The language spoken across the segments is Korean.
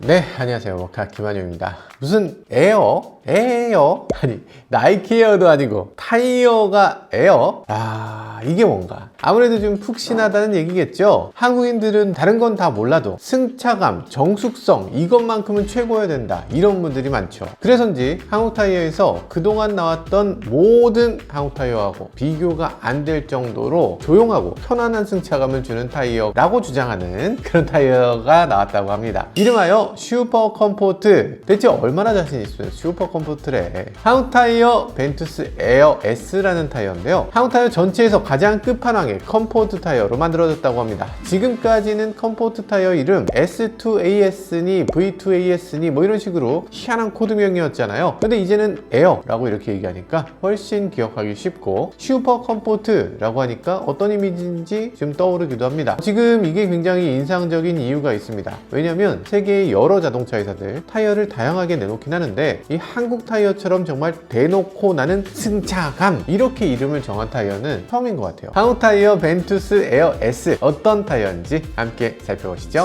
네, 안녕하세요. 워카 김한용입니다. 무슨 에어? 에어? 아니, 나이키 에어도 아니고 타이어가 에어? 이게 뭔가? 아무래도 좀 푹신하다는 얘기겠죠? 한국인들은 다른 건 다 몰라도 승차감, 정숙성 이것만큼은 최고여야 된다 이런 분들이 많죠. 그래서인지 한국 타이어에서 그동안 나왔던 모든 한국 타이어하고 비교가 안 될 정도로 조용하고 편안한 승차감을 주는 타이어라고 주장하는 그런 타이어가 나왔다고 합니다. 이름하여 슈퍼 컴포트. 대체 얼마나 자신 있어요? 슈퍼 컴포트래. 한국 타이어 벤투스 에어 S라는 타이어인데요. 한국 타이어 전체에서 가장 끝판왕의 컴포트 타이어로 만들어졌다고 합니다. 지금까지는 컴포트 타이어 이름 S2AS니 V2AS니 뭐 이런 식으로 희한한 코드명이었잖아요. 근데 이제는 에어라고 이렇게 얘기하니까 훨씬 기억하기 쉽고 슈퍼 컴포트라고 하니까 어떤 이미지인지 좀 떠오르기도 합니다. 지금 이게 굉장히 인상적인 이유가 있습니다. 왜냐면 세계의 여러 자동차 회사들 타이어를 다양하게 내놓긴 하는데 이 한국 타이어처럼 정말 대놓고 나는 승차감 이렇게 이름을 정한 타이어는 처음인 것 같아요. 한국 타이어 벤투스 에어 S 어떤 타이어인지 함께 살펴보시죠.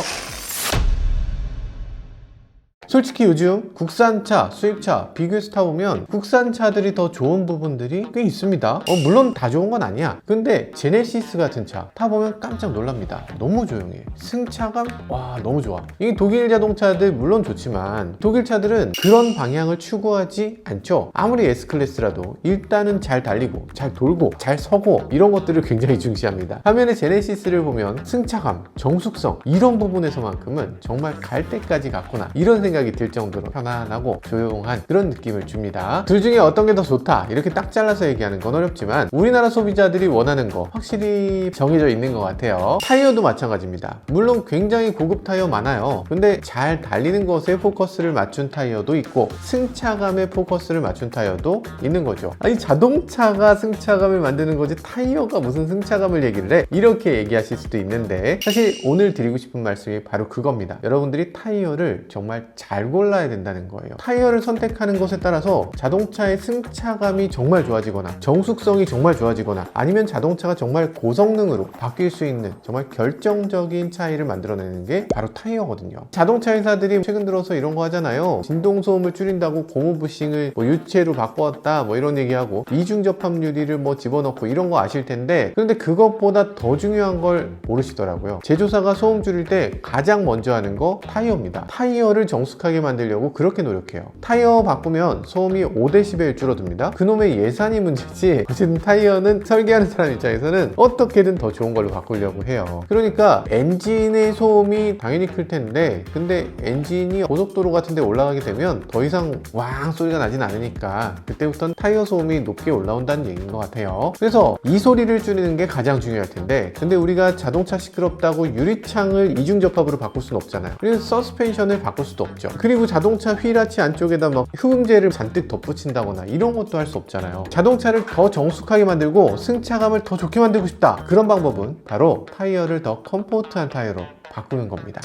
솔직히 요즘 국산차, 수입차 비교해서 타보면 국산차들이 더 좋은 부분들이 꽤 있습니다. 물론 다 좋은 건 아니야. 근데 제네시스 같은 차 타보면 깜짝 놀랍니다. 너무 조용해. 승차감 와 너무 좋아. 이게 독일 자동차들 물론 좋지만 독일 차들은 그런 방향을 추구하지 않죠. 아무리 S클래스라도 일단은 잘 달리고 잘 돌고 잘 서고 이런 것들을 굉장히 중시합니다. 반면에 제네시스를 보면 승차감, 정숙성 이런 부분에서만큼은 정말 갈 때까지 갔구나 이런 생각이 들 정도로 편안하고 조용한 그런 느낌을 줍니다. 둘 중에 어떤 게 더 좋다 이렇게 딱 잘라서 얘기하는 건 어렵지만 우리나라 소비자들이 원하는 거 확실히 정해져 있는 것 같아요. 타이어도 마찬가지입니다. 물론 굉장히 고급 타이어 많아요. 근데 잘 달리는 것에 포커스를 맞춘 타이어도 있고 승차감에 포커스를 맞춘 타이어도 있는 거죠. 아니 자동차가 승차감을 만드는 거지 타이어가 무슨 승차감을 얘기를 해? 이렇게 얘기하실 수도 있는데 사실 오늘 드리고 싶은 말씀이 바로 그겁니다. 여러분들이 타이어를 정말 잘 골라야 된다는 거예요. 타이어를 선택하는 것에 따라서 자동차의 승차감이 정말 좋아지거나 정숙성이 정말 좋아지거나 아니면 자동차가 정말 고성능으로 바뀔 수 있는 정말 결정적인 차이를 만들어내는 게 바로 타이어거든요. 자동차 회사들이 최근 들어서 이런 거 하잖아요. 진동소음을 줄인다고 고무 부싱을 유체로 바꾸었다 뭐 이런 얘기하고 이중 접합 유리를 뭐 집어넣고 이런 거 아실 텐데 그런데 그것보다 더 중요한 걸 모르시더라고요. 제조사가 소음 줄일 때 가장 먼저 하는 거 타이어입니다. 타이어를 정숙하게 만들려고 그렇게 노력해요. 타이어 바꾸면 소음이 5dB 줄어듭니다. 그놈의 예산이 문제지 어쨌든 타이어는 설계하는 사람 입장에서는 어떻게든 더 좋은 걸로 바꾸려고 해요. 그러니까 엔진의 소음이 당연히 클 텐데 근데 엔진이 고속도로 같은 데 올라가게 되면 더 이상 왕 소리가 나진 않으니까 그때부터는 타이어 소음이 높게 올라온다는 얘기인 것 같아요. 그래서 이 소리를 줄이는 게 가장 중요할 텐데 근데 우리가 자동차 시끄럽다고 유리창을 이중접합으로 바꿀 수는 없잖아요. 그래서 서스펜션을 바꿀 수도 없죠. 그리고 자동차 휠하치 안쪽에다 막 흡음재를 잔뜩 덧붙인다거나 이런 것도 할 수 없잖아요. 자동차를 더 정숙하게 만들고 승차감을 더 좋게 만들고 싶다. 그런 방법은 바로 타이어를 더 컴포트한 타이어로 바꾸는 겁니다.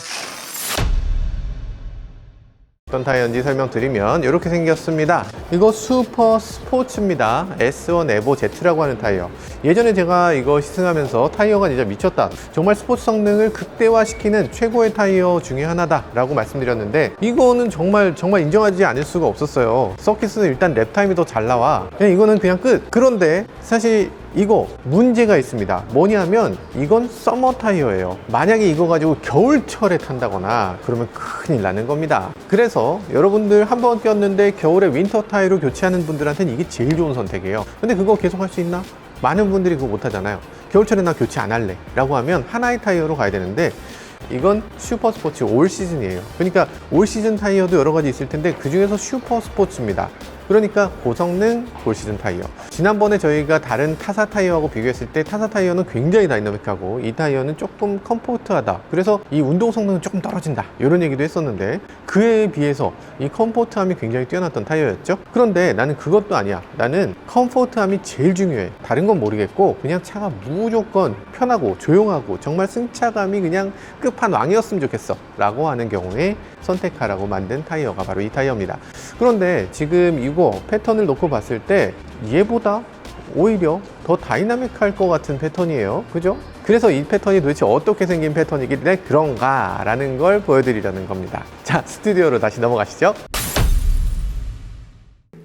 어떤 타이어인지 설명드리면 이렇게 생겼습니다. 이거 슈퍼 스포츠입니다. S1 에보 Z라고 하는 타이어. 예전에 제가 이거 시승하면서 타이어가 진짜 미쳤다, 정말 스포츠 성능을 극대화시키는 최고의 타이어 중에 하나다 라고 말씀드렸는데 이거는 정말 인정하지 않을 수가 없었어요. 서킷은 일단 랩타임이 더 잘 나와. 그냥 이거는 그냥 끝. 그런데 사실 이거 문제가 있습니다. 뭐냐면 이건 서머 타이어예요. 만약에 이거 가지고 겨울철에 탄다거나 그러면 큰일 나는 겁니다. 그래서 여러분들 한번 꼈는데 겨울에 윈터 타이어로 교체하는 분들한테는 이게 제일 좋은 선택이에요. 근데 그거 계속 할 수 있나? 많은 분들이 그거 못 하잖아요. 겨울철에 나 교체 안 할래 라고 하면 하나의 타이어로 가야 되는데 이건 슈퍼 스포츠 올 시즌이에요. 그러니까 올 시즌 타이어도 여러 가지 있을 텐데 그 중에서 슈퍼 스포츠입니다. 그러니까 고성능 올 시즌 타이어. 지난번에 저희가 다른 타사 타이어하고 비교했을 때 타사 타이어는 굉장히 다이나믹하고 이 타이어는 조금 컴포트하다. 그래서 이 운동 성능은 조금 떨어진다 이런 얘기도 했었는데 그에 비해서 이 컴포트함이 굉장히 뛰어났던 타이어였죠. 그런데 나는 그것도 아니야. 나는 컴포트함이 제일 중요해. 다른 건 모르겠고 그냥 차가 무조건 편하고 조용하고 정말 승차감이 그냥 끝판왕이었으면 좋겠어 라고 하는 경우에 선택하라고 만든 타이어가 바로 이 타이어입니다. 그런데 지금 이거 패턴을 놓고 봤을 때 얘보다 오히려 더 다이나믹할 것 같은 패턴이에요. 그죠? 그래서 이 패턴이 도대체 어떻게 생긴 패턴이길래 그런가 라는 걸 보여드리려는 겁니다. 자, 스튜디오로 다시 넘어가시죠.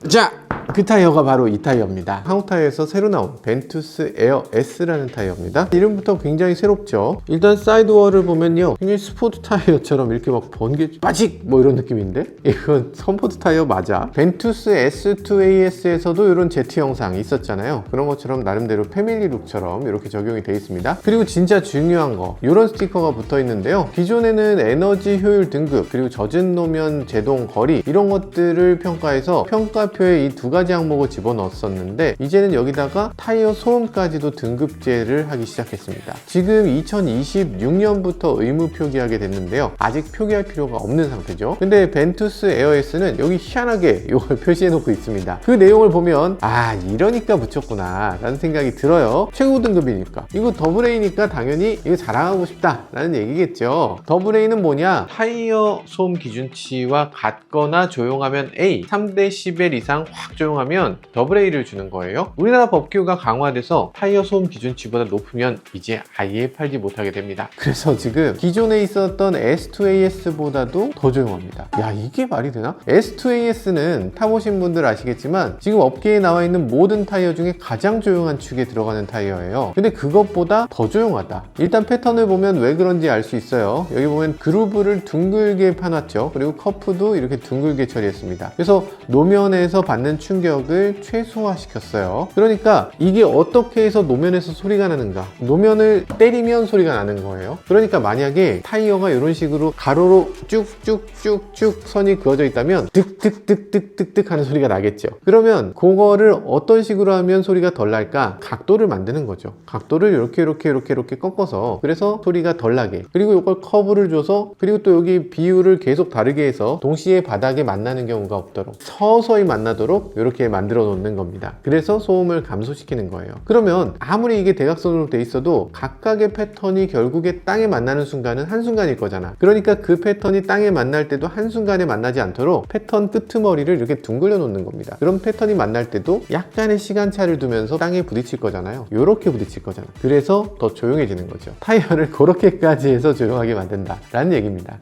자, 그 타이어가 바로 이 타이어입니다. 한국 타이어에서 새로 나온 벤투스 에어 S라는 타이어입니다. 이름부터 굉장히 새롭죠. 일단 사이드월을 보면요, 굉장히 스포츠 타이어처럼 이렇게 막 번개 빠직 뭐 이런 느낌인데, 이건 선포드 타이어 맞아. 벤투스 S2AS에서도 이런 제트 영상이 있었잖아요. 그런 것처럼 나름대로 패밀리룩처럼 이렇게 적용이 되어 있습니다. 그리고 진짜 중요한 거, 이런 스티커가 붙어 있는데요. 기존에는 에너지 효율 등급, 그리고 젖은 노면 제동 거리, 이런 것들을 평가해서 평가표에 이 두 가지 항목을 집어넣었었는데, 이제는 여기다가 타이어 소음까지도 등급제를 하기 시작했습니다. 지금 2026년부터 의무 표기하게 됐는데요. 아직 표기할 필요가 없는 상태죠. 근데 벤투스 에어S는 여기 희한하게 이걸 표시해 놓고 있습니다. 그 내용을 보면 아, 이러니까 붙였구나 라는 생각이 들어요. 최고 등급이니까, 이거 더블A니까 당연히 이거 자랑하고 싶다 라는 얘기겠죠. 더블A는 뭐냐, 타이어 소음 기준치와 같거나 조용하면 A, 3dB 이상 확 조용하면 더블A를 주는 거예요. 우리나라 법규가 강화돼서 타이어 소음 기준치보다 높으면 이제 아예 팔지 못하게 됩니다. 그래서 지금 기존에 있었던 S2AS보다도 더 조용합니다. 야, 이게 말이 되나? S2AS는 타보신 분들 아시겠지만 지금 업계에 나와 있는 모든 타이어 중에 가장 조용한 축에 들어가는 타이어예요. 근데 그것보다 더 조용하다. 일단 패턴을 보면 왜 그런지 알 수 있어요. 여기 보면 그루브를 둥글게 파놨죠. 그리고 커프도 이렇게 둥글게 처리했습니다. 그래서 노면에서 받는 충격을 최소화시켰어요. 그러니까 이게 어떻게 해서 노면에서 소리가 나는가, 노면을 때리면 소리가 나는 거예요. 그러니까 만약에 타이어가 이런 식으로 가로로 쭉쭉쭉쭉 선이 그어져 있다면 득득득득득득 하는 소리가 나겠죠. 그러면 그거를 어떤 식으로 하면 소리가 덜 날까? 각도를 만드는 거죠. 각도를 이렇게 꺾어서, 그래서 소리가 덜 나게, 그리고 이걸 커브를 줘서, 그리고 또 여기 비율을 계속 다르게 해서 동시에 바닥에 만나는 경우가 없도록 서서히 만나도록 이렇게 만들어 놓는 겁니다. 그래서 소음을 감소시키는 거예요. 그러면 아무리 이게 대각선으로 돼 있어도 각각의 패턴이 결국에 땅에 만나는 순간은 한순간일 거잖아. 그러니까 그 패턴이 땅에 만날 때도 한순간에 만나지 않도록 패턴 끄트머리를 이렇게 둥글려 놓는 겁니다. 그럼 패턴이 만날 때도 약간의 시간차를 두면서 땅에 부딪힐 거잖아요. 이렇게 부딪힐 거잖아. 그래서 더 조용해지는 거죠. 타이어를 그렇게까지 해서 조용하게 만든다 라는 얘기입니다.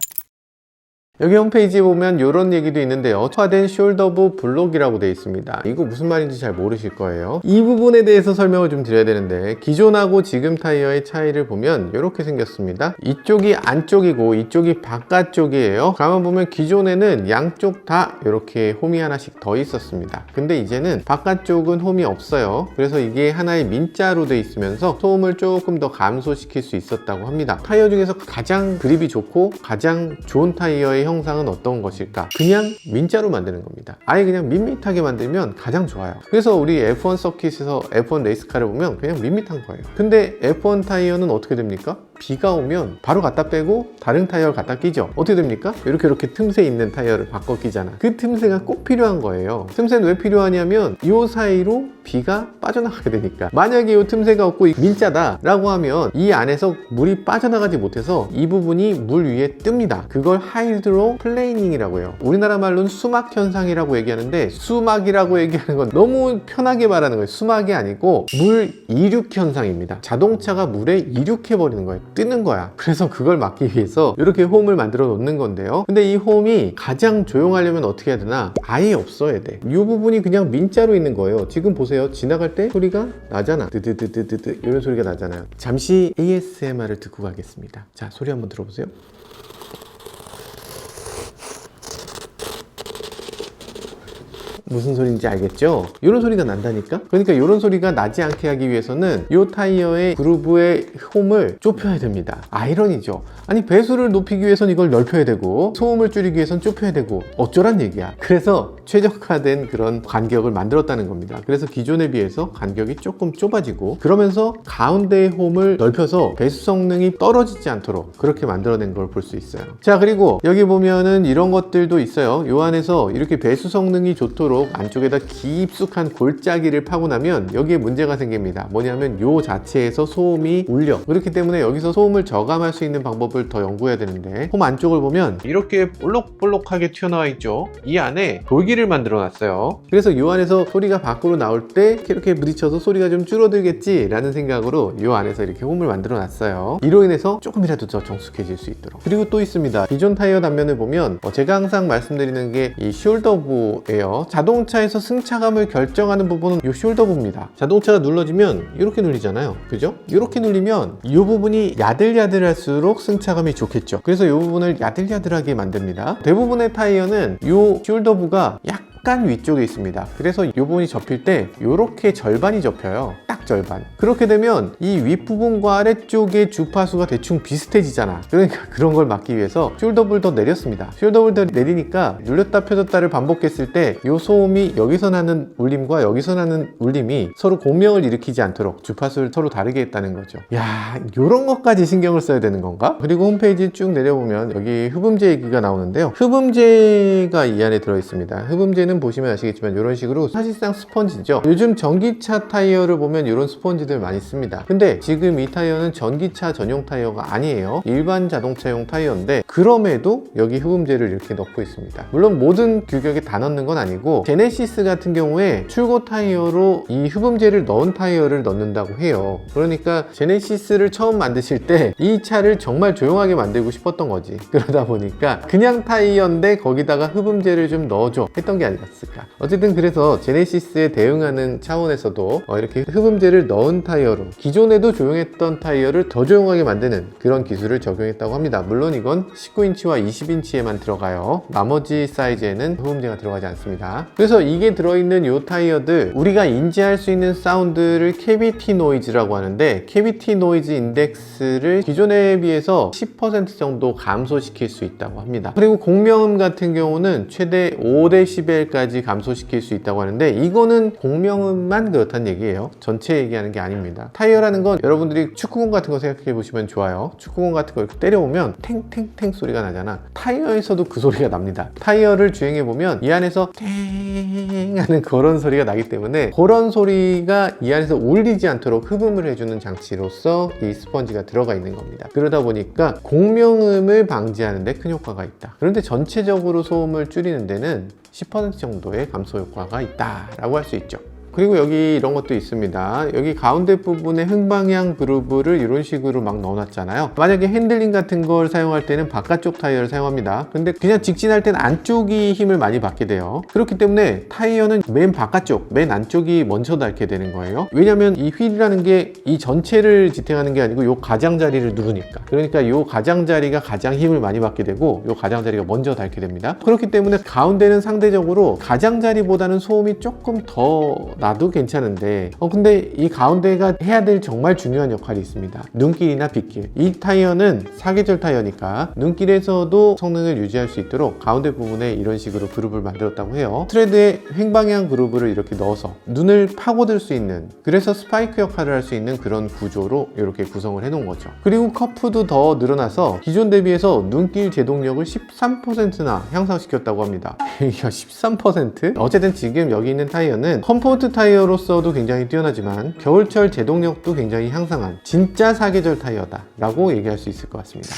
여기 홈페이지에 보면 이런 얘기도 있는데요. 초화된 숄더부 블록이라고 되어 있습니다. 이거 무슨 말인지 잘 모르실 거예요. 이 부분에 대해서 설명을 좀 드려야 되는데, 기존하고 지금 타이어의 차이를 보면 이렇게 생겼습니다. 이쪽이 안쪽이고 이쪽이 바깥쪽이에요. 가만 보면 기존에는 양쪽 다 이렇게 홈이 하나씩 더 있었습니다. 근데 이제는 바깥쪽은 홈이 없어요. 그래서 이게 하나의 민자로 되어 있으면서 소음을 조금 더 감소시킬 수 있었다고 합니다. 타이어 중에서 가장 그립이 좋고 가장 좋은 타이어의 형상은 어떤 것일까? 그냥 민자로 만드는 겁니다. 아예 그냥 밋밋하게 만들면 가장 좋아요. 그래서 우리 F1 서킷에서 F1 레이스카를 보면 그냥 밋밋한 거예요. 근데 F1 타이어는 어떻게 됩니까? 비가 오면 바로 갖다 빼고 다른 타이어를 갖다 끼죠. 어떻게 됩니까? 이렇게 틈새 있는 타이어를 바꿔 끼잖아. 그 틈새가 꼭 필요한 거예요. 틈새는 왜 필요하냐면 이 사이로 비가 빠져나가게 되니까. 만약에 이 틈새가 없고 민자다 라고 하면 이 안에서 물이 빠져나가지 못해서 이 부분이 물 위에 뜹니다. 그걸 하이드로 플레이닝이라고 해요. 우리나라 말로는 수막 현상이라고 얘기하는데, 수막이라고 얘기하는 건 너무 편하게 말하는 거예요. 수막이 아니고 물 이륙 현상입니다. 자동차가 물에 이륙해 버리는 거예요. 뜨는 거야. 그래서 그걸 막기 위해서 이렇게 홈을 만들어 놓는 건데요. 근데 이 홈이 가장 조용하려면 어떻게 해야 되나? 아예 없어야 돼. 이 부분이 그냥 민자로 있는 거예요. 지금 보세요. 지나갈 때 소리가 나잖아. 드드드드드드 이런 소리가 나잖아요. 잠시 ASMR을 듣고 가겠습니다. 자, 소리 한번 들어보세요. 무슨 소리인지 알겠죠? 이런 소리가 난다니까? 그러니까 이런 소리가 나지 않게 하기 위해서는 이 타이어의 그루브의 홈을 좁혀야 됩니다. 아이러니죠. 아니, 배수를 높이기 위해서는 이걸 넓혀야 되고 소음을 줄이기 위해서는 좁혀야 되고 어쩌란 얘기야. 그래서 최적화된 그런 간격을 만들었다는 겁니다. 그래서 기존에 비해서 간격이 조금 좁아지고, 그러면서 가운데의 홈을 넓혀서 배수 성능이 떨어지지 않도록 그렇게 만들어낸 걸 볼 수 있어요. 자, 그리고 여기 보면은 이런 것들도 있어요. 이 안에서 이렇게 배수 성능이 좋도록 되도록 안쪽에다 깊숙한 골짜기를 파고 나면 여기에 문제가 생깁니다. 뭐냐면 요 자체에서 소음이 울려. 그렇기 때문에 여기서 소음을 저감할 수 있는 방법을 더 연구해야 되는데, 홈 안쪽을 보면 이렇게 볼록볼록하게 튀어나와 있죠. 이 안에 돌기를 만들어 놨어요. 그래서 이 안에서 소리가 밖으로 나올 때 이렇게 부딪혀서 소리가 좀 줄어들겠지 라는 생각으로 이 안에서 이렇게 홈을 만들어 놨어요. 이로 인해서 조금이라도 더 정숙해질 수 있도록. 그리고 또 있습니다. 기존 타이어 단면을 보면 제가 항상 말씀드리는 게 이 숄더부예요. 자동차에서 승차감을 결정하는 부분은 이 숄더부입니다. 자동차가 눌러지면 이렇게 눌리잖아요. 그죠? 이렇게 눌리면 이 부분이 야들야들할수록 승차감이 좋겠죠. 그래서 이 부분을 야들야들하게 만듭니다. 대부분의 타이어는 이 숄더부가 약간 위쪽에 있습니다. 그래서 이 부분이 접힐 때 이렇게 절반이 접혀요. 딱 절반. 그렇게 되면 이 윗부분과 아래쪽의 주파수가 대충 비슷해지잖아. 그러니까 그런 걸 막기 위해서 숄더부를 더 내렸습니다. 숄더부를 더 내리니까 눌렸다 펴졌다를 반복했을 때 이 소음이 여기서 나는 울림과 여기서 나는 울림이 서로 공명을 일으키지 않도록 주파수를 서로 다르게 했다는 거죠. 야, 이런 것까지 신경을 써야 되는 건가? 그리고 홈페이지 쭉 내려보면 여기 흡음재 얘기가 나오는데요. 흡음재가 이 안에 들어있습니다. 흡음재는 보시면 아시겠지만 이런 식으로 사실상 스펀지죠. 요즘 전기차 타이어를 보면 이런 스펀지들 많이 씁니다. 근데 지금 이 타이어는 전기차 전용 타이어가 아니에요. 일반 자동차용 타이어인데 그럼에도 여기 흡음재를 이렇게 넣고 있습니다. 물론 모든 규격에 다 넣는 건 아니고 제네시스 같은 경우에 출고 타이어로 이 흡음재를 넣은 타이어를 넣는다고 해요. 그러니까 제네시스를 처음 만드실 때 이 차를 정말 조용하게 만들고 싶었던 거지. 그러다 보니까 그냥 타이어인데 거기다가 흡음재를 좀 넣어줘 했던 게 아니었을까. 어쨌든 그래서 제네시스에 대응하는 차원에서도 이렇게 흡음재를 넣은 타이어로 기존에도 조용했던 타이어를 더 조용하게 만드는 그런 기술을 적용했다고 합니다. 물론 이건 19인치와 20인치에만 들어가요. 나머지 사이즈에는 흡음재가 들어가지 않습니다. 그래서 이게 들어있는 이 타이어들, 우리가 인지할 수 있는 사운드를 캐비티 노이즈라고 하는데, 캐비티 노이즈 인덱스를 기존에 비해서 10% 정도 감소시킬 수 있다고 합니다. 그리고 공명음 같은 경우는 최대 5dB까지 감소시킬 수 있다고 하는데, 이거는 공명음만 그렇다는 얘기예요. 전체 얘기하는 게 아닙니다. 타이어라는 건 여러분들이 축구공 같은 거 생각해 보시면 좋아요. 축구공 같은 거 이렇게 때려오면 탱탱탱 소리가 나잖아. 타이어에서도 그 소리가 납니다. 타이어를 주행해 보면 이 안에서 탱 하는 그런 소리가 나기 때문에 그런 소리가 이 안에서 울리지 않도록 흡음을 해주는 장치로서 이 스펀지가 들어가 있는 겁니다. 그러다 보니까 공명음을 방지하는 데 큰 효과가 있다. 그런데 전체적으로 소음을 줄이는 데는 10% 정도의 감소 효과가 있다라고 할 수 있죠. 그리고 여기 이런 것도 있습니다. 여기 가운데 부분에 흥방향 그루브를 이런 식으로 막 넣어놨잖아요. 만약에 핸들링 같은 걸 사용할 때는 바깥쪽 타이어를 사용합니다. 근데 그냥 직진할 때는 안쪽이 힘을 많이 받게 돼요. 그렇기 때문에 타이어는 맨 바깥쪽, 맨 안쪽이 먼저 닳게 되는 거예요. 왜냐면 이 휠이라는 게 이 전체를 지탱하는 게 아니고 요 가장자리를 누르니까. 그러니까 요 가장자리가 가장 힘을 많이 받게 되고 요 가장자리가 먼저 닳게 됩니다. 그렇기 때문에 가운데는 상대적으로 가장자리보다는 소음이 조금 더 나도 괜찮은데 근데 이 가운데가 해야 될 정말 중요한 역할이 있습니다. 눈길이나 빗길. 이 타이어는 사계절 타이어니까 눈길에서도 성능을 유지할 수 있도록 가운데 부분에 이런 식으로 그루브를 만들었다고 해요. 트레드에 횡방향 그루브를 이렇게 넣어서 눈을 파고들 수 있는, 그래서 스파이크 역할을 할 수 있는 그런 구조로 이렇게 구성을 해 놓은 거죠. 그리고 커프도 더 늘어나서 기존 대비해서 눈길 제동력을 13%나 향상시켰다고 합니다. 이거 13%? 어쨌든 지금 여기 있는 타이어는 컴포트 타이어로서도 굉장히 뛰어나지만 겨울철 제동력도 굉장히 향상한 진짜 사계절 타이어다 라고 얘기할 수 있을 것 같습니다.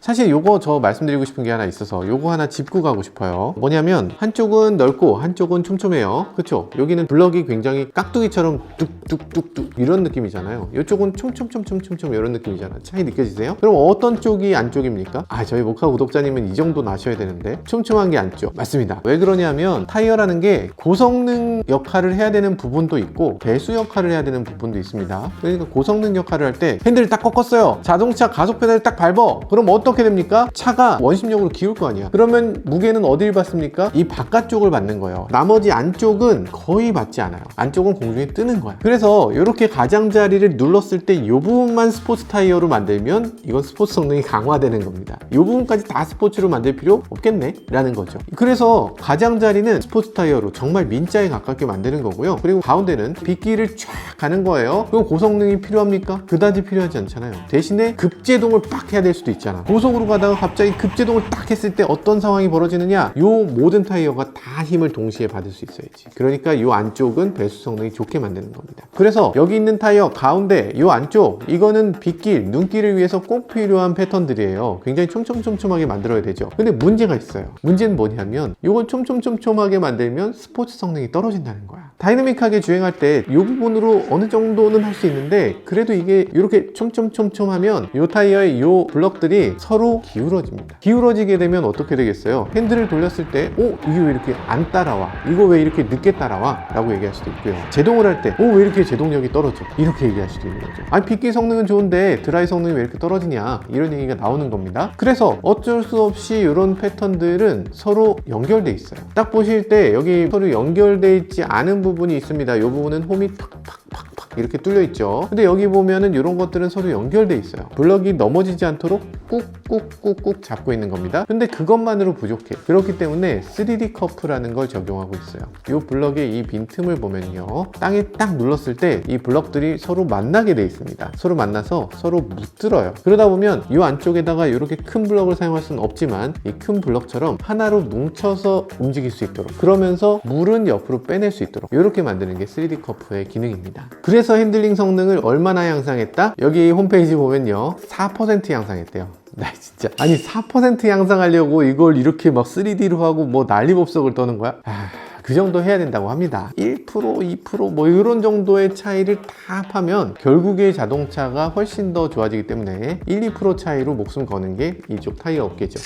사실 요거 저 말씀드리고 싶은 게 하나 있어서 요거 하나 짚고 가고 싶어요. 뭐냐면 한쪽은 넓고 한쪽은 촘촘해요. 그쵸? 여기는 블럭이 굉장히 깍두기처럼 뚝뚝뚝뚝 이런 느낌이잖아요. 이쪽은 촘촘촘촘촘 이런 느낌이잖아. 차이 느껴지세요? 그럼 어떤 쪽이 안쪽입니까? 저희 모카 구독자님은 이 정도는 아셔야 되는데 촘촘한 게 안쪽. 맞습니다. 왜 그러냐면 타이어라는 게 고성능 역할을 해야 되는 부분도 있고 배수 역할을 해야 되는 부분도 있습니다. 그러니까 고성능 역할을 할 때 핸들을 딱 꺾었어요. 자동차 가속 페달을 딱 밟어. 그럼 어떻게 됩니까? 차가 원심력으로 기울 거 아니야. 그러면 무게는 어디를 받습니까? 이 바깥쪽을 받는 거예요. 나머지 안쪽은 거의 받지 않아요. 안쪽은 공중에 뜨는 거야. 그래서 이렇게 가장자리를 눌렀을 때 이 부분만 스포츠 타이어로 만들면 이건 스포츠 성능이 강화되는 겁니다. 이 부분까지 다 스포츠로 만들 필요 없겠네? 라는 거죠. 그래서 가장자리는 스포츠 타이어로 정말 민자에 가깝게 만드는 거고요. 그리고 가운데는 빗길을 쫙 가는 거예요. 그럼 고성능이 필요합니까? 그다지 필요하지 않잖아요. 대신에 급제동을 빡 해야 될 수도 있잖아. 고속으로 가다가 갑자기 급제동을 딱 했을 때 어떤 상황이 벌어지느냐, 요 모든 타이어가 다 힘을 동시에 받을 수 있어야지. 그러니까 요 안쪽은 배수 성능이 좋게 만드는 겁니다. 그래서 여기 있는 타이어 가운데 요 안쪽, 이거는 빗길, 눈길을 위해서 꼭 필요한 패턴들이에요. 굉장히 촘촘촘촘하게 만들어야 되죠. 근데 문제가 있어요. 문제는 뭐냐면 요걸 촘촘촘촘하게 만들면 스포츠 성능이 떨어진다는 거야. 다이내믹하게 주행할 때 이 부분으로 어느 정도는 할 수 있는데, 그래도 이게 이렇게 촘촘촘촘하면 이 타이어의 이 블럭들이 서로 기울어집니다. 기울어지게 되면 어떻게 되겠어요? 핸들을 돌렸을 때 이게 왜 이렇게 안 따라와? 이거 왜 이렇게 늦게 따라와? 라고 얘기할 수도 있고요. 제동을 할 때 왜 이렇게 제동력이 떨어져? 이렇게 얘기할 수도 있는 거죠. 아니, 빗길 성능은 좋은데 드라이 성능이 왜 이렇게 떨어지냐? 이런 얘기가 나오는 겁니다. 그래서 어쩔 수 없이 이런 패턴들은 서로 연결돼 있어요. 딱 보실 때 여기 서로 연결돼 있지 않은 부분이 있습니다. 이 부분은 홈이 팍팍팍팍 이렇게 뚫려 있죠. 근데 여기 보면은 이런 것들은 서로 연결돼 있어요. 블럭이 넘어지지 않도록 꾹꾹꾹꾹 잡고 있는 겁니다. 근데 그것만으로 부족해. 그렇기 때문에 3D 커프라는 걸 적용하고 있어요. 이 블럭의 이 빈틈을 보면요, 땅에 딱 눌렀을 때 이 블럭들이 서로 만나게 돼 있습니다. 서로 만나서 서로 붙들어요. 그러다 보면 이 안쪽에다가 이렇게 큰 블럭을 사용할 수는 없지만 이 큰 블럭처럼 하나로 뭉쳐서 움직일 수 있도록, 그러면서 물은 옆으로 빼낼 수 있도록 이렇게 만드는 게 3D 커프의 기능입니다. 그래서 핸들링 성능을 얼마나 향상했다? 여기 홈페이지 보면요, 4% 향상했대요. 나 진짜, 아니 4% 향상하려고 이걸 이렇게 막 3D로 하고 뭐 난리법석을 떠는 거야? 그 정도 해야 된다고 합니다. 1%, 2% 뭐 이런 정도의 차이를 다 합하면 결국에 자동차가 훨씬 더 좋아지기 때문에 1, 2% 차이로 목숨 거는 게 이쪽 타이어 업계죠.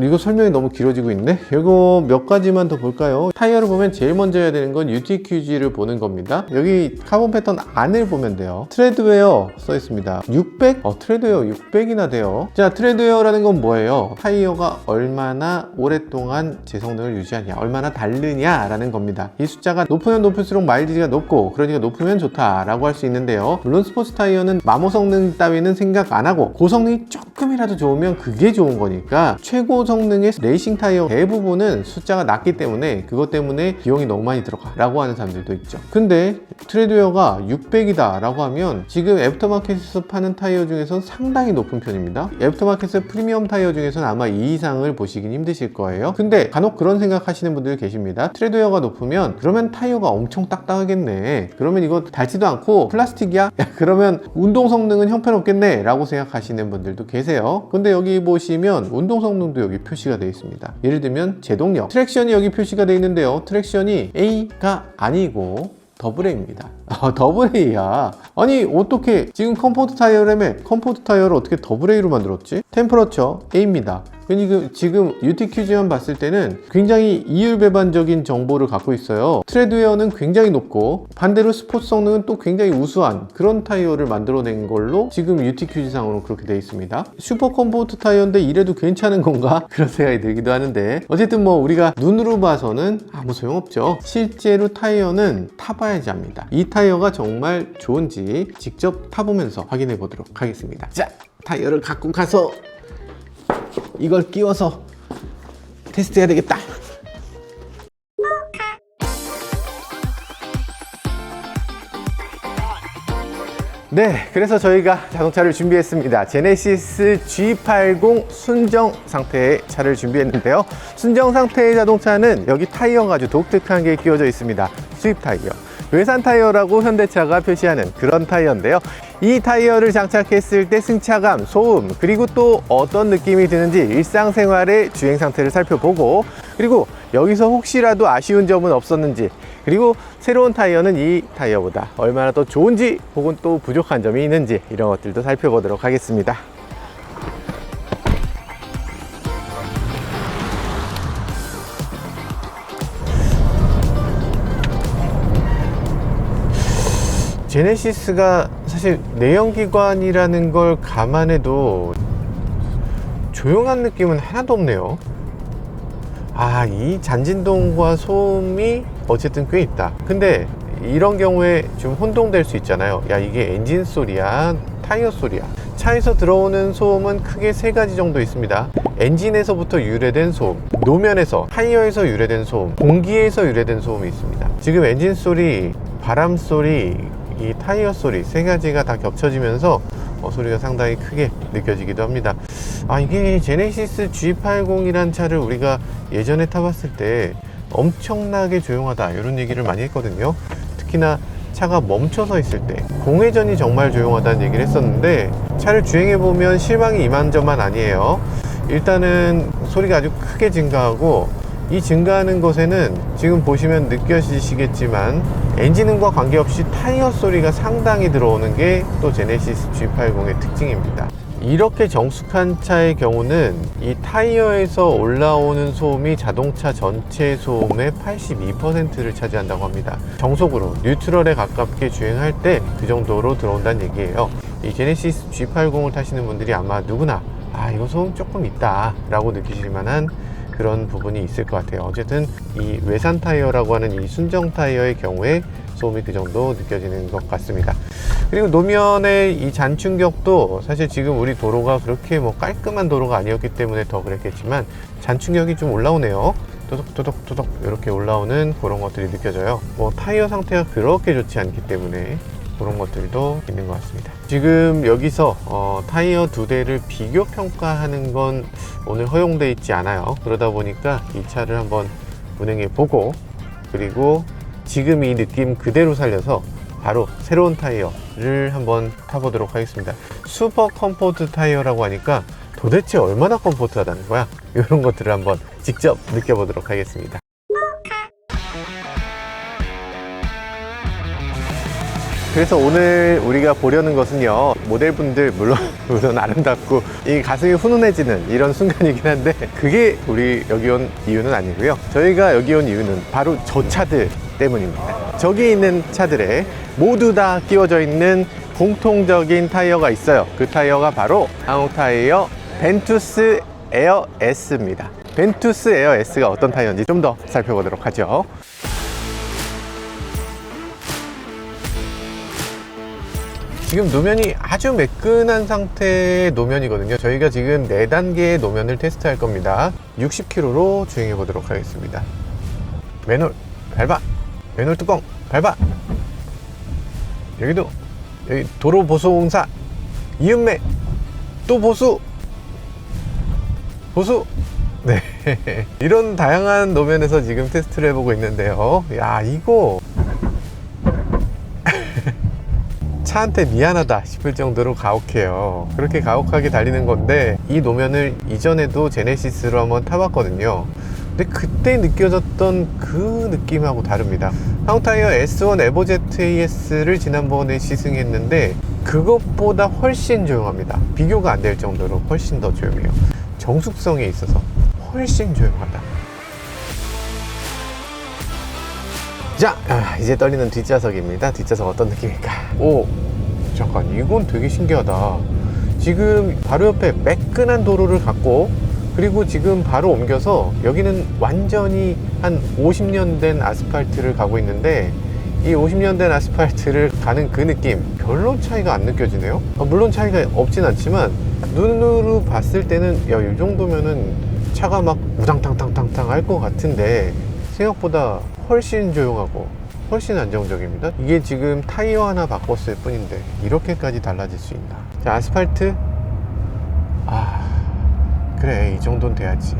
이거 설명이 너무 길어지고 있네. 이거 몇 가지만 더 볼까요? 타이어를 보면 제일 먼저 해야 되는 건 UTQG를 보는 겁니다. 여기 카본 패턴 안을 보면 돼요. 트레드웨어 써 있습니다. 600? 트레드웨어 600이나 돼요. 자, 트레드웨어라는 건 뭐예요? 타이어가 얼마나 오랫동안 제 성능을 유지하냐, 얼마나 다르냐 라는 겁니다. 이 숫자가 높으면 높을수록 마일리지가 높고, 그러니까 높으면 좋다 라고 할 수 있는데요, 물론 스포츠 타이어는 마모 성능 따위는 생각 안 하고 고성능이 조금이라도 좋으면 그게 좋은 거니까, 최고 성능의 레이싱 타이어 대부분은 숫자가 낮기 때문에 그것 때문에 비용이 너무 많이 들어가 라고 하는 사람들도 있죠. 근데 트레드웨어가 600이다 라고 하면 지금 애프터마켓에서 파는 타이어 중에서는 상당히 높은 편입니다. 애프터마켓의 프리미엄 타이어 중에서는 아마 이 이상을 보시긴 힘드실 거예요. 근데 간혹 그런 생각 하시는 분들 계십니다. 트레드웨어가 높으면 그러면 타이어가 엄청 딱딱하겠네, 그러면 이거 닳지도 않고 플라스틱이야? 그러면 운동 성능은 형편없겠네 라고 생각하시는 분들도 계세요. 근데 여기 보시면 운동 성능도 여기 표시가 되어 있습니다. 예를 들면 제동력, 트랙션이 여기 표시가 되어 있는데요, 트랙션이 A가 아니고 더블 A입니다. 더블 A야. 아니 어떻게, 지금 컴포트 타이어라며, 컴포트 타이어를 어떻게 더블 A로 만들었지? 템퍼러처 A입니다. 지금 UTQG만 봤을 때는 굉장히 이율배반적인 정보를 갖고 있어요. 트레드웨어는 굉장히 높고 반대로 스포츠 성능은 또 굉장히 우수한 그런 타이어를 만들어낸 걸로 지금 UTQG상으로 그렇게 되어 있습니다. 슈퍼 컴포트 타이어인데 이래도 괜찮은 건가? 그런 생각이 들기도 하는데, 어쨌든 뭐 우리가 눈으로 봐서는 아무 소용없죠. 실제로 타이어는 타봐야지 합니다. 이 타이어가 정말 좋은지 직접 타보면서 확인해 보도록 하겠습니다. 자, 타이어를 갖고 가서 이걸 끼워서 테스트해야 되겠다. 네, 그래서 저희가 자동차를 준비했습니다. 제네시스 G80 순정 상태의 차를 준비했는데요, 순정 상태의 자동차는 여기 타이어가 아주 독특한 게 끼워져 있습니다. 수입 타이어, 외산 타이어라고 현대차가 표시하는 그런 타이어인데요, 이 타이어를 장착했을 때 승차감, 소음, 그리고 또 어떤 느낌이 드는지 일상생활의 주행 상태를 살펴보고, 그리고 여기서 혹시라도 아쉬운 점은 없었는지, 그리고 새로운 타이어는 이 타이어보다 얼마나 더 좋은지, 혹은 또 부족한 점이 있는지, 이런 것들도 살펴보도록 하겠습니다. 제네시스가 사실 내연기관이라는 걸 감안해도 조용한 느낌은 하나도 없네요. 이 잔진동과 소음이 어쨌든 꽤 있다. 근데 이런 경우에 좀 혼동될 수 있잖아요. 야, 이게 엔진 소리야, 타이어 소리야. 차에서 들어오는 소음은 크게 세 가지 정도 있습니다. 엔진에서부터 유래된 소음, 노면에서, 타이어에서 유래된 소음, 공기에서 유래된 소음이 있습니다. 지금 엔진 소리, 바람 소리, 이 타이어 소리 세 가지가 다 겹쳐지면서 소리가 상당히 크게 느껴지기도 합니다. 이게 제네시스 G80이란 차를 우리가 예전에 타봤을 때 엄청나게 조용하다 이런 얘기를 많이 했거든요. 특히나 차가 멈춰서 있을 때 공회전이 정말 조용하다는 얘기를 했었는데, 차를 주행해보면 실망이 이만저만 아니에요. 일단은 소리가 아주 크게 증가하고, 이 증가하는 것에는 지금 보시면 느껴지시겠지만 엔진음과 관계없이 타이어 소리가 상당히 들어오는 게 또 제네시스 G80의 특징입니다. 이렇게 정숙한 차의 경우는 이 타이어에서 올라오는 소음이 자동차 전체 소음의 82%를 차지한다고 합니다. 정속으로 뉴트럴에 가깝게 주행할 때 그 정도로 들어온다는 얘기예요. 이 제네시스 G80을 타시는 분들이 아마 누구나 이거 소음 조금 있다 라고 느끼실 만한 그런 부분이 있을 것 같아요. 어쨌든 이 외산 타이어라고 하는 이 순정 타이어의 경우에 소음이 그 정도 느껴지는 것 같습니다. 그리고 노면의 이 잔충격도 사실 지금 우리 도로가 그렇게 뭐 깔끔한 도로가 아니었기 때문에 더 그랬겠지만 잔충격이 좀 올라오네요. 토독토독토독 이렇게 올라오는 그런 것들이 느껴져요. 뭐 타이어 상태가 그렇게 좋지 않기 때문에 그런 것들도 있는 것 같습니다. 지금 여기서 타이어 두 대를 비교 평가하는 건 오늘 허용되어 있지 않아요. 그러다 보니까 이 차를 한번 운행해 보고, 그리고 지금 이 느낌 그대로 살려서 바로 새로운 타이어를 한번 타보도록 하겠습니다. 슈퍼 컴포트 타이어라고 하니까 도대체 얼마나 컴포트하다는 거야? 이런 것들을 한번 직접 느껴보도록 하겠습니다. 그래서 오늘 우리가 보려는 것은요, 모델분들 물론 아름답고 이 가슴이 훈훈해지는 이런 순간이긴 한데, 그게 우리 여기 온 이유는 아니고요. 저희가 여기 온 이유는 바로 저 차들 때문입니다. 저기 있는 차들에 모두 다 끼워져 있는 공통적인 타이어가 있어요. 그 타이어가 바로 한국 타이어 벤투스 에어 S입니다. 벤투스 에어 S가 어떤 타이어인지 좀 더 살펴보도록 하죠. 지금 노면이 아주 매끈한 상태의 노면이거든요. 저희가 지금 4단계의 노면을 테스트할 겁니다. 60km로 주행해 보도록 하겠습니다. 맨홀 밟아, 맨홀 뚜껑 밟아. 여기 도로 보수 공사, 이음매 또 보수. 네. 이런 다양한 노면에서 지금 테스트를 해보고 있는데요. 야, 이거 차한테 미안하다 싶을 정도로 가혹해요. 그렇게 가혹하게 달리는 건데, 이 노면을 이전에도 제네시스로 한번 타봤거든요. 근데 그때 느껴졌던 그 느낌하고 다릅니다. 한국타이어 S1 에보제트 AS를 지난번에 시승했는데 그것보다 훨씬 조용합니다. 비교가 안 될 정도로 훨씬 더 조용해요. 정숙성에 있어서 훨씬 조용하다. 자, 이제 떨리는 뒷좌석입니다. 뒷좌석 어떤 느낌일까? 오, 잠깐, 이건 되게 신기하다. 지금 바로 옆에 매끈한 도로를 갖고, 그리고 지금 바로 옮겨서 여기는 완전히 한 50년 된 아스팔트를 가고 있는데, 이 50년 된 아스팔트를 가는 그 느낌 별로 차이가 안 느껴지네요. 물론 차이가 없진 않지만 눈으로 봤을 때는 이 정도면은 차가 막 우당탕탕탕탕 할 것 같은데, 생각보다 훨씬 조용하고 훨씬 안정적입니다. 이게 지금 타이어 하나 바꿨을 뿐인데 이렇게까지 달라질 수 있나. 자, 아스팔트, 그래, 이 정도는 돼야지.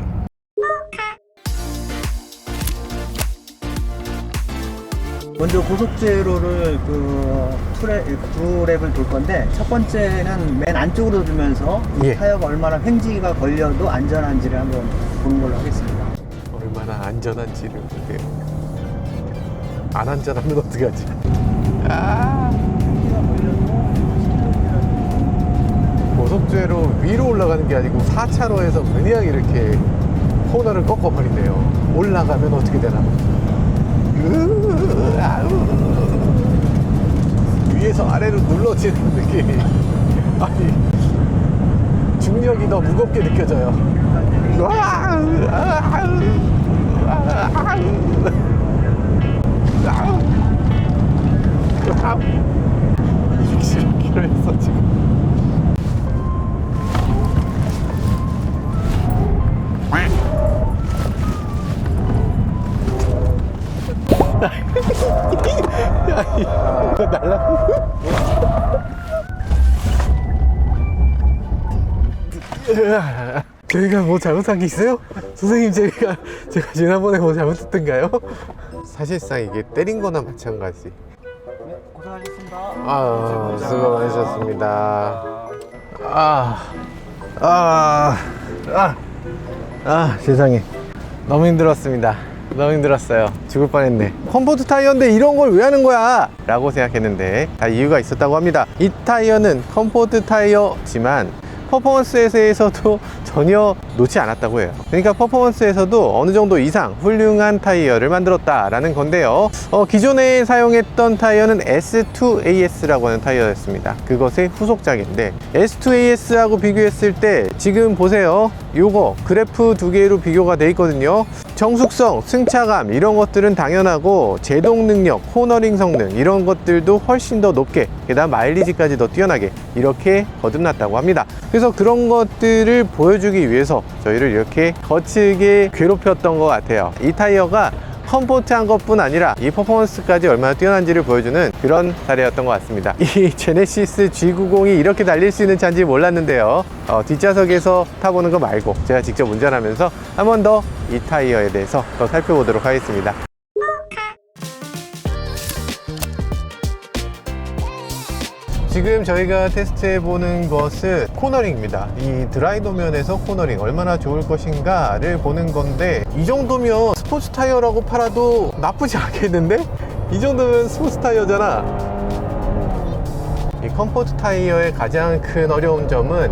먼저 고속제로를 두 랩을 돌 건데, 첫 번째는 맨 안쪽으로 두면서 이 타이어가 얼마나 횡지가 걸려도 안전한지를 한번 보는 걸로 하겠습니다. 얼마나 안전한지를 볼게요. 안 안전하면 어떡하지? 고속제로 위로 올라가는 게 아니고 4차로에서 그냥 이렇게 코너를 꺾어버리네요. 올라가면 어떻게 되나? 위에서 아래로 눌러지는 느낌. 아니, 중력이 더 무겁게 느껴져요. 60km 지금. 야, 이거 날라. 저희가 뭐 잘못한 게 있어요? 선생님, 제가 지난번에 뭐 잘못했던가요? 사실상 이게 때린 거나 마찬가지. 네, 고생하셨습니다. 아, 수고 많으셨습니다. 세상에. 너무 힘들었습니다. 너무 힘들었어요. 죽을 뻔했네. 컴포트 타이어인데 이런 걸 왜 하는 거야? 라고 생각했는데 다 이유가 있었다고 합니다. 이 타이어는 컴포트 타이어지만 퍼포먼스에서도 전혀 놓지 않았다고 해요. 그러니까 퍼포먼스에서도 어느 정도 이상 훌륭한 타이어를 만들었다라는 건데요. 기존에 사용했던 타이어는 S2AS라고 하는 타이어였습니다. 그것의 후속작인데 S2AS하고 비교했을 때 지금 보세요. 요거 그래프 두 개로 비교가 돼 있거든요. 정숙성, 승차감 이런 것들은 당연하고 제동 능력, 코너링 성능 이런 것들도 훨씬 더 높게, 게다가 마일리지까지 더 뛰어나게 이렇게 거듭났다고 합니다. 그래서 그런 것들을 보여주기 위해서 저희를 이렇게 거칠게 괴롭혔던 것 같아요. 이 타이어가 컴포트한 것뿐 아니라 이 퍼포먼스까지 얼마나 뛰어난지를 보여주는 그런 사례였던 것 같습니다. 이 제네시스 G90이 이렇게 달릴 수 있는 차인지 몰랐는데요. 뒷좌석에서 타보는 거 말고 제가 직접 운전하면서 한 번 더 이 타이어에 대해서 더 살펴보도록 하겠습니다. 지금 저희가 테스트해보는 것은 코너링입니다. 이 드라이노면에서 코너링 얼마나 좋을 것인가를 보는 건데, 이 정도면 스포츠 타이어라고 팔아도 나쁘지 않겠는데? 이 정도면 스포츠 타이어잖아. 이 컴포트 타이어의 가장 큰 어려운 점은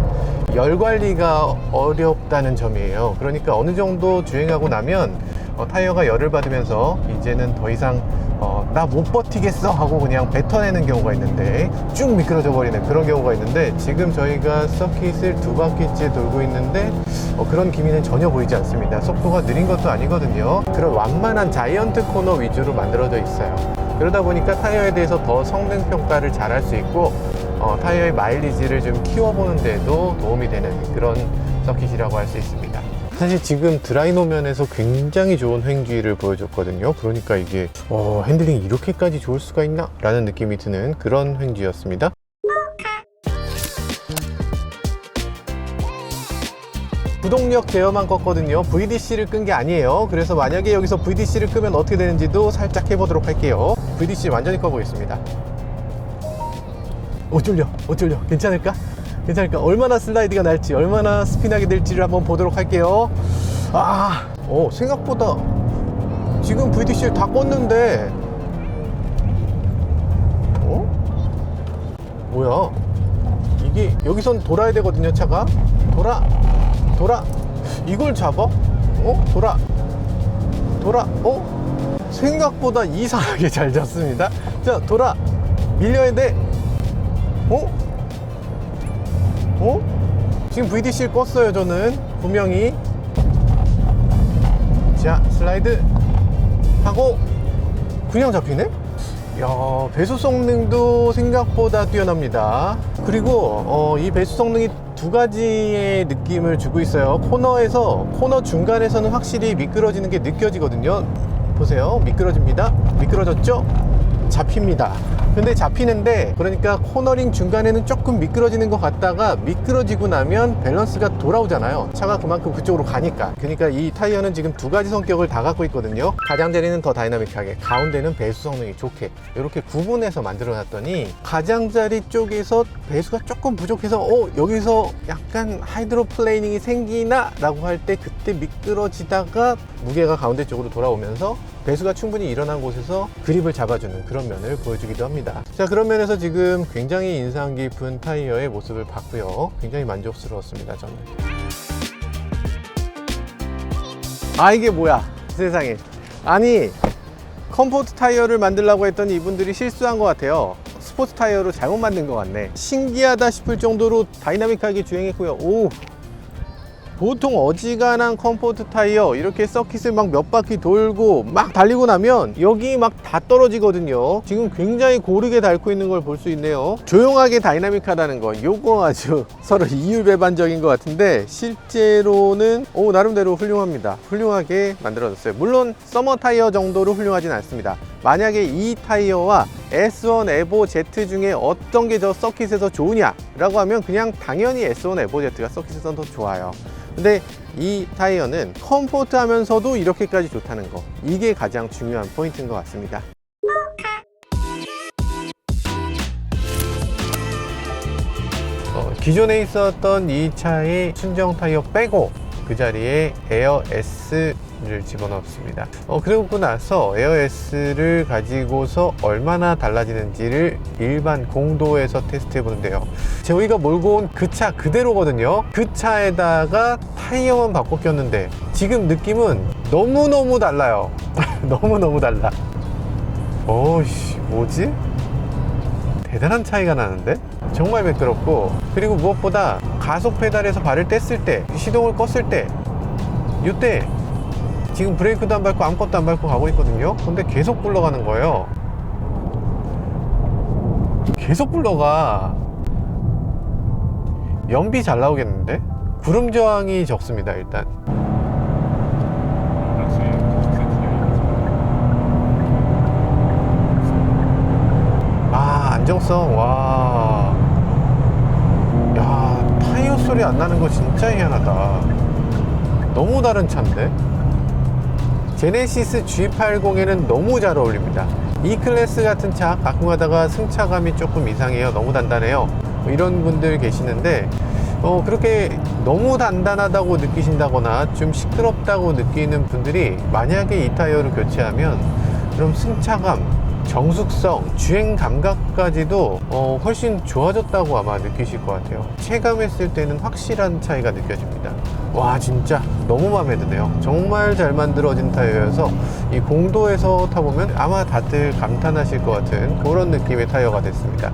열 관리가 어렵다는 점이에요. 그러니까 어느 정도 주행하고 나면 타이어가 열을 받으면서 이제는 더 이상 나 못 버티겠어 하고 그냥 뱉어내는 경우가 있는데, 쭉 미끄러져 버리는 그런 경우가 있는데, 지금 저희가 서킷을 2바퀴째 돌고 있는데 그런 기미는 전혀 보이지 않습니다. 속도가 느린 것도 아니거든요. 그런 완만한 자이언트 코너 위주로 만들어져 있어요. 그러다 보니까 타이어에 대해서 더 성능 평가를 잘 할 수 있고 타이어의 마일리지를 좀 키워보는 데도 도움이 되는 그런 서킷이라고 할 수 있습니다. 사실 지금 드라이노면에서 굉장히 좋은 횡기를 보여줬거든요. 그러니까 이게 핸들링이 이렇게까지 좋을 수가 있나? 라는 느낌이 드는 그런 횡기였습니다. 구동력 제어만 껐거든요. VDC를 끈 게 아니에요. 그래서 만약에 여기서 VDC를 끄면 어떻게 되는지도 살짝 해보도록 할게요. VDC 완전히 꺼보겠습니다. 쫄려. 괜찮을까? 얼마나 슬라이드가 날지, 얼마나 스피나게 될지를 한번 보도록 할게요. 생각보다 지금 VDC를 다 껐는데 뭐야, 이게 여기선 돌아야 되거든요. 차가 돌아 이걸 잡아? 돌아 생각보다 이상하게 잘 잡습니다. 자, 돌아 밀려야 돼. 지금 VDC를 껐어요. 저는 분명히. 자, 슬라이드 하고 그냥 잡히네? 야, 배수 성능도 생각보다 뛰어납니다. 그리고 이 배수 성능이 두 가지의 느낌을 주고 있어요. 코너 중간에서는 확실히 미끄러지는 게 느껴지거든요. 보세요. 미끄러집니다. 미끄러졌죠? 잡힙니다. 근데 잡히는데, 그러니까 코너링 중간에는 조금 미끄러지는 것 같다가 미끄러지고 나면 밸런스가 돌아오잖아요. 차가 그만큼 그쪽으로 가니까. 그러니까 이 타이어는 지금 두 가지 성격을 다 갖고 있거든요. 가장자리는 더 다이나믹하게, 가운데는 배수 성능이 좋게, 이렇게 구분해서 만들어 놨더니 가장자리 쪽에서 배수가 조금 부족해서 여기서 약간 하이드로플레이닝이 생기나 라고 할 때, 그때 미끄러지다가 무게가 가운데 쪽으로 돌아오면서 배수가 충분히 일어난 곳에서 그립을 잡아주는 그런 면을 보여주기도 합니다. 자, 그런 면에서 지금 굉장히 인상 깊은 타이어의 모습을 봤고요. 굉장히 만족스러웠습니다, 저는. 이게 뭐야, 세상에. 아니, 컴포트 타이어를 만들려고 했더니 이분들이 실수한 것 같아요. 스포츠 타이어로 잘못 만든 것 같네. 신기하다 싶을 정도로 다이나믹하게 주행했고요. 보통 어지간한 컴포트 타이어 이렇게 서킷을 막 몇 바퀴 돌고 막 달리고 나면 여기 막 다 떨어지거든요. 지금 굉장히 고르게 닳고 있는 걸 볼 수 있네요. 조용하게 다이나믹하다는 거, 요거 아주 서로 이율배반적인 것 같은데, 실제로는 나름대로 훌륭합니다. 훌륭하게 만들어졌어요. 물론 서머 타이어 정도로 훌륭하진 않습니다. 만약에 이 타이어와 S1 에보 Z 중에 어떤 게 저 서킷에서 좋으냐 라고 하면 그냥 당연히 S1 에보 Z가 서킷에서 더 좋아요. 근데 이 타이어는 컴포트 하면서도 이렇게까지 좋다는 거, 이게 가장 중요한 포인트인 것 같습니다. 기존에 있었던 이 차의 순정 타이어 빼고 그 자리에 에어 S를 집어넣습니다. 그러고 나서 에어 S를 가지고서 얼마나 달라지는지를 일반 공도에서 테스트 해보는데요. 저희가 몰고 온 그 차 그대로거든요. 그 차에다가 타이어만 바꿔 꼈는데 지금 느낌은 너무너무 달라요. 너무너무 달라. 어이씨, 뭐지? 대단한 차이가 나는데? 정말 매끄럽고, 그리고 무엇보다 가속 페달에서 발을 뗐을 때, 시동을 껐을 때, 이때 지금 브레이크도 안 밟고 아무것도 안 밟고 가고 있거든요. 근데 계속 굴러가는 거예요. 계속 굴러가. 연비 잘 나오겠는데? 구름 저항이 적습니다. 일단 안정성, 와, 야, 타이어 소리 안 나는 거 진짜 희한하다. 너무 다른 차인데? 제네시스 G80에는 너무 잘 어울립니다. E 클래스 같은 차 가끔 가다가 승차감이 조금 이상해요, 너무 단단해요, 이런 분들 계시는데 그렇게 너무 단단하다고 느끼신다거나 좀 시끄럽다고 느끼는 분들이 만약에 이 타이어를 교체하면 그럼 승차감, 정숙성, 주행 감각까지도 훨씬 좋아졌다고 아마 느끼실 것 같아요. 체감했을 때는 확실한 차이가 느껴집니다. 와, 진짜 너무 마음에 드네요. 정말 잘 만들어진 타이어여서 이 공도에서 타보면 아마 다들 감탄하실 것 같은 그런 느낌의 타이어가 됐습니다.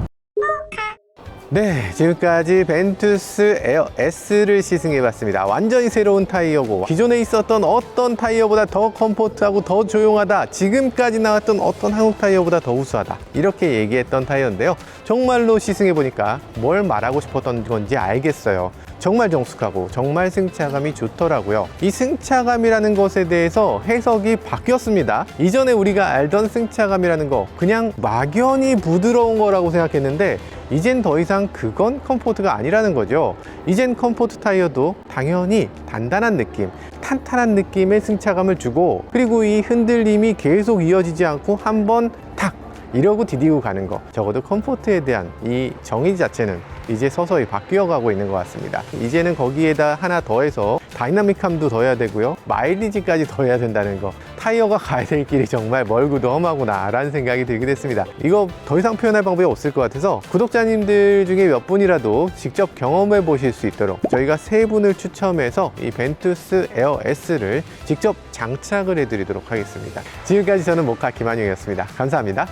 네, 지금까지 벤투스 에어 S를 시승해봤습니다. 완전히 새로운 타이어고 기존에 있었던 어떤 타이어보다 더 컴포트하고 더 조용하다, 지금까지 나왔던 어떤 한국 타이어보다 더 우수하다, 이렇게 얘기했던 타이어인데요. 정말로 시승해보니까 뭘 말하고 싶었던 건지 알겠어요. 정말 정숙하고 정말 승차감이 좋더라고요. 이 승차감이라는 것에 대해서 해석이 바뀌었습니다. 이전에 우리가 알던 승차감이라는 거 그냥 막연히 부드러운 거라고 생각했는데 이젠 더 이상 그건 컴포트가 아니라는 거죠. 이젠 컴포트 타이어도 당연히 단단한 느낌, 탄탄한 느낌의 승차감을 주고, 그리고 이 흔들림이 계속 이어지지 않고 한번 탁 이러고 디디고 가는 거, 적어도 컴포트에 대한 이 정의 자체는 이제 서서히 바뀌어가고 있는 것 같습니다. 이제는 거기에다 하나 더해서 다이나믹함도 더해야 되고요, 마일리지까지 더해야 된다는 거, 타이어가 가야 될 길이 정말 멀고도 험하구나 라는 생각이 들게 됐습니다. 이거 더 이상 표현할 방법이 없을 것 같아서 구독자님들 중에 몇 분이라도 직접 경험해 보실 수 있도록 저희가 3분을 추첨해서 이 벤투스 에어 S를 직접 장착을 해 드리도록 하겠습니다. 지금까지 저는 모카 김한용이었습니다. 감사합니다.